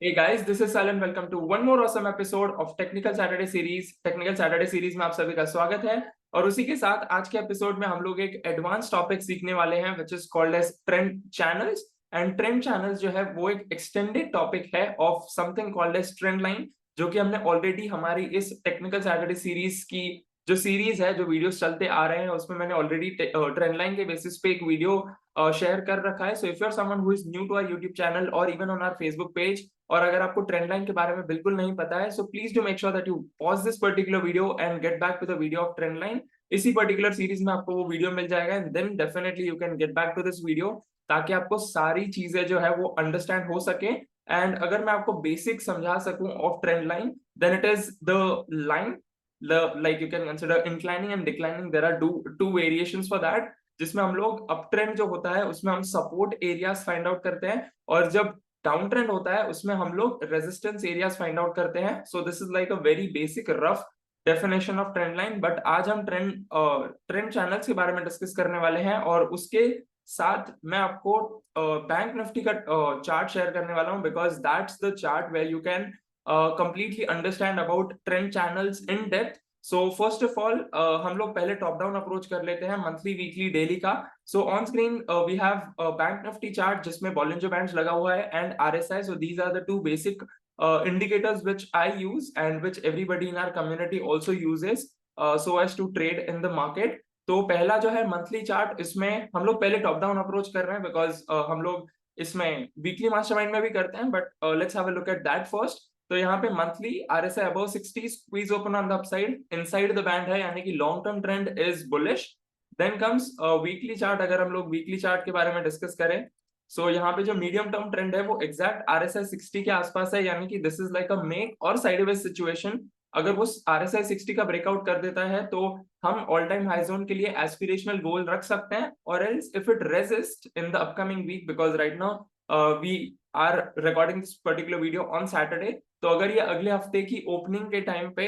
Hey guys, this is Sal and welcome to one more awesome episode of Technical Saturday Series. Technical Saturday series में आप सभी का स्वागत है। और उसी के साथ आज के एपिसोड में हम लोग एक एडवांस टॉपिक सीखने वाले हैं which is called as trend channels. And trend channels जो है वो एक एक्सटेंडेड टॉपिक है of something called as trend line, जो कि हमने ऑलरेडी हमारी इस टेक्निकल सैटरडे सीरीज की जो सीरीज है, जो वीडियोस चलते आ रहे हैं, उसमें मैंने ऑलरेडी ट्रेंड लाइन के बेसिस पे एक वीडियो शेयर कर रखा है। So if you are someone who is new to our YouTube channel और even on our Facebook page, और अगर आपको ट्रेंड लाइन के बारे में बिल्कुल नहीं पता है, so please do make sure that you pause this particular video and get back to the video of trend line. इसी पर्टिकुलर सीरीज में आपको वो वीडियो मिल जाएगा and then definitely you can get back to this video, ताकि आपको सारी चीजें जो है वो अंडरस्टैंड हो सके। एंड अगर मैं आपको बेसिक समझा सकूं of trend line, then it is the line like you can consider inclining and declining. There are two variations for that, जिसमें हम लोग अप ट्रेंड जो होता है उसमें हम सपोर्ट एरियाज फाइंड आउट करते हैं, और जब डाउन ट्रेंड होता है उसमें हम लोग रेजिस्टेंस एरियाज फाइंड आउट करते हैं। So this is like a very basic rough definition of trend line. But आज हम ट्रेंड चैनल्स के बारे में डिस्कस करने वाले हैं, और उसके साथ मैं आपको बैंक निफ्टी का चार्ट शेयर करने वाला हूं, because that's the chart where you can completely understand about trend channels in depth. So first of all, हम लोग पहले टॉप डाउन अप्रोच कर लेते हैं मंथली, वीकली, डेली का। So on screen we have bank Nifty chart जिसमें Bollinger bands लगा हुआ है and RSI. So these are the two basic indicators which I use and which everybody in our community also uses so as to trade in the market. तो पहला जो है monthly chart, इसमें हम लोग पहले टॉप डाउन अप्रोच कर रहे हैं बिकॉज हम लोग इसमें वीकली मास्टरमाइंड में भी करते हैं, but let's have a look at that first. तो यहाँ पे monthly RSI above 60, squeeze open on the upside, inside the band है, यानी कि long term trend is bullish. Then comes weekly chart. अगर हम लोग वीकली चार्ट के बारे में डिस्कस करें, सो यहाँ पे जो मीडियम टर्म ट्रेंड है वो एग्जैक्ट आरएसआई 60 के आसपास है, यानी कि this is like a make और साइडवेज सिचुएशन। अगर वो आरएसआई 60 का ब्रेकआउट कर देता है तो हम ऑल टाइम हाई जोन के लिए एस्पिरेशनल गोल रख सकते हैं, और else if it resist in the upcoming week, because right now we are recording this particular video on Saturday. तो अगर ये अगले हफ्ते की ओपनिंग के टाइम पे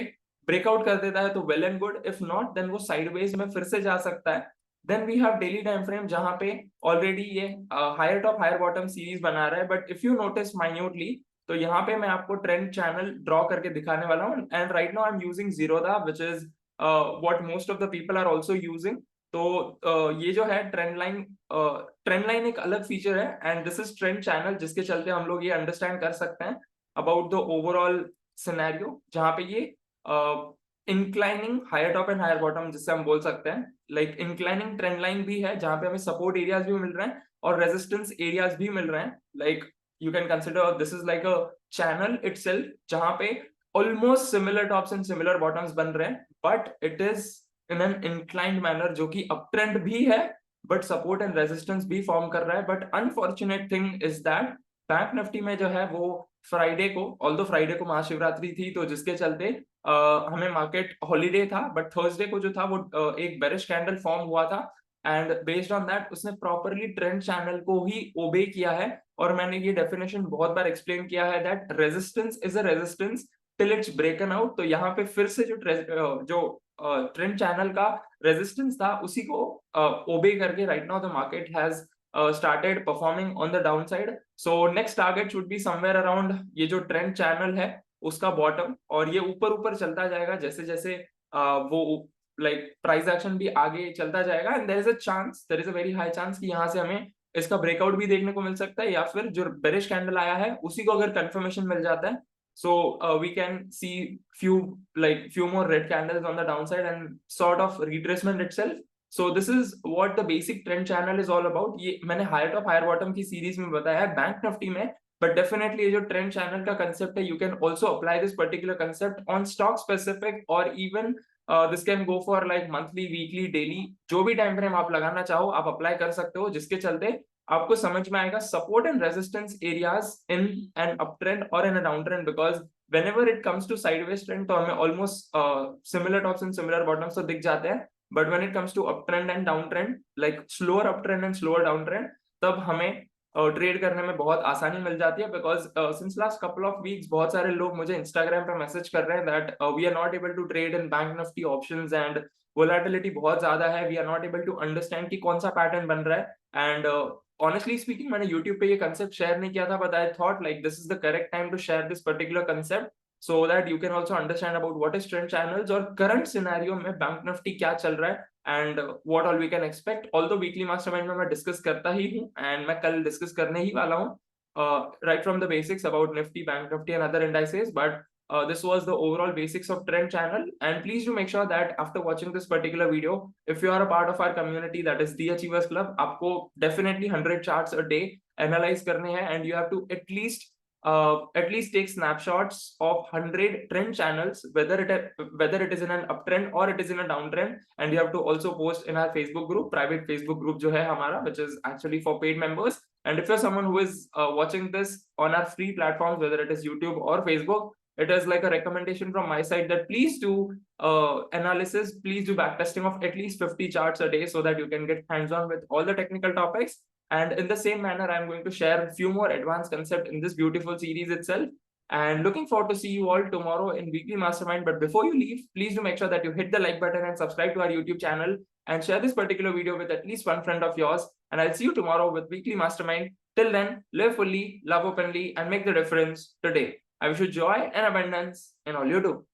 ब्रेकआउट कर देता है तो well and good, if not then वो साइडवेज में फिर से जा सकता है। Then we have daily time frame, जहां पे ऑलरेडी ये higher top higher bottom series बना रहा है। But if you notice minutely, तो यहाँ पे मैं आपको ट्रेंड चैनल ड्रॉ करके दिखाने वाला हूँ। And right now I am using Zerodha which is what most of the people are also using. तो ये जो है ट्रेंड लाइन एक अलग फीचर है, and this is trend channel, जिसके चलते हम लोग ये अंडरस्टैंड कर सकते हैं अबाउट द ओवरऑल सिनेरियो, जहां पे ये inclining higher top and higher bottom जिससे हम बोल सकते हैं, लाइक इंक्लाइनिंग ट्रेंड लाइन भी है, जहां पे हमें सपोर्ट एरियाज भी मिल रहे हैं और रेजिस्टेंस एरियाज भी मिल रहे हैं। Like you can consider this is like a channel itself, जहां पे almost similar tops and similar bottoms बन रहे हैं, but it is in an inclined manner, जो कि अप ट्रेंड भी है बट सपोर्ट एंड रेजिस्टेंस भी फॉर्म कर रहा है। But unfortunate thing is that bank Nifty में जो है वो फ्राइडे को, ऑल्दो फ्राइडे को महाशिवरात्रि थी, तो जिसके चलते हमें मार्केट हॉलीडे था, बट थर्सडे को जो था वो एक बेरिश कैंडल फॉर्म हुआ था, एंड बेस्ड ऑन दैट उसने प्रॉपरली ट्रेंड चैनल को ही ओबे किया है। और मैंने ये डेफिनेशन बहुत बार एक्सप्लेन किया है that resistance is a resistance till it's ब्रेकन out. तो यहाँ पे फिर से जो ट्रेंड चैनल का रेजिस्टेंस था उसी को ओबे करके right now the market has started performing on the downside. So next target should be somewhere around ये जो ट्रेंड चैनल है उसका बॉटम, और ये ऊपर ऊपर चलता जाएगा जैसे जैसे वो लाइक प्राइस एक्शन भी आगे चलता जाएगा। And there is a very high chance कि यहाँ से हमें इसका ब्रेकआउट भी देखने को मिल सकता है, या फिर जो बेरिश कैंडल आया है उसी को अगर कंफर्मेशन मिल जाता है, so we can see few more red candles on the downside and sort of retracement itself. So this is what the basic trend channel is all about. ये मैंने हायर टॉप हायर बॉटम की series में बताया है bank Nifty में, but definitely ये जो trend channel का कंसेप्ट है, you can also apply this particular concept on stock specific, और even this can go for like monthly, weekly, daily, जो भी टाइम फ्रेम आप लगाना चाहो आप अप्लाई कर सकते हो, जिसके चलते आपको समझ में आएगा support and resistance areas in an up trend और in a down trend. Because whenever it comes to sideways trend तो हमें almost similar tops and similar bottoms तो दिख जाते हैं, but when it comes to up trend and down trend, like slower up trend and slower down trend, तब हमें trade करने में बहुत आसानी मिल जाती है। Because since last couple of weeks बहुत सारे लोग मुझे इंस्टाग्राम पे मैसेज कर रहे हैं that we are not able to trade in bank Nifty options and volatility बहुत ज्यादा है, we are not able to understand कि कौन सा पैटर्न बन रहा है। एंड honestly speaking, मैंने YouTube पे ये concept share नहीं किया था, but I thought like this is the correct time to share this particular concept so that you can also understand about what is trend channels और current scenario में Bank Nifty क्या चल रहा है and what all we can expect. Although weekly mastermind में मैं discuss करता ही हूँ and मैं कल discuss करने ही वाला हूँ right from the basics about Nifty, Bank Nifty and other indices, but this was the overall basics of trend channel. And please do make sure that after watching this particular video, if you are a part of our community, that is the Achievers Club, आपको definitely 100 charts a day analyze करने हैं and you have to at least take snapshots of 100 trend channels, whether it is in an uptrend or it is in a downtrend, and you have to also post in our Facebook group, private Facebook group जो है हमारा, which is actually for paid members. And if you're someone who is watching this on our free platforms, whether it is YouTube or Facebook, it is like a recommendation from my side that please do analysis, please do backtesting of at least 50 charts a day so that you can get hands-on with all the technical topics. And in the same manner, I'm going to share a few more advanced concepts in this beautiful series itself. And looking forward to see you all tomorrow in Weekly Mastermind. But before you leave, please do make sure that you hit the like button and subscribe to our YouTube channel and share this particular video with at least one friend of yours. And I'll see you tomorrow with Weekly Mastermind. Till then, live fully, love openly, and make the difference today. I wish you joy and abundance in all you do.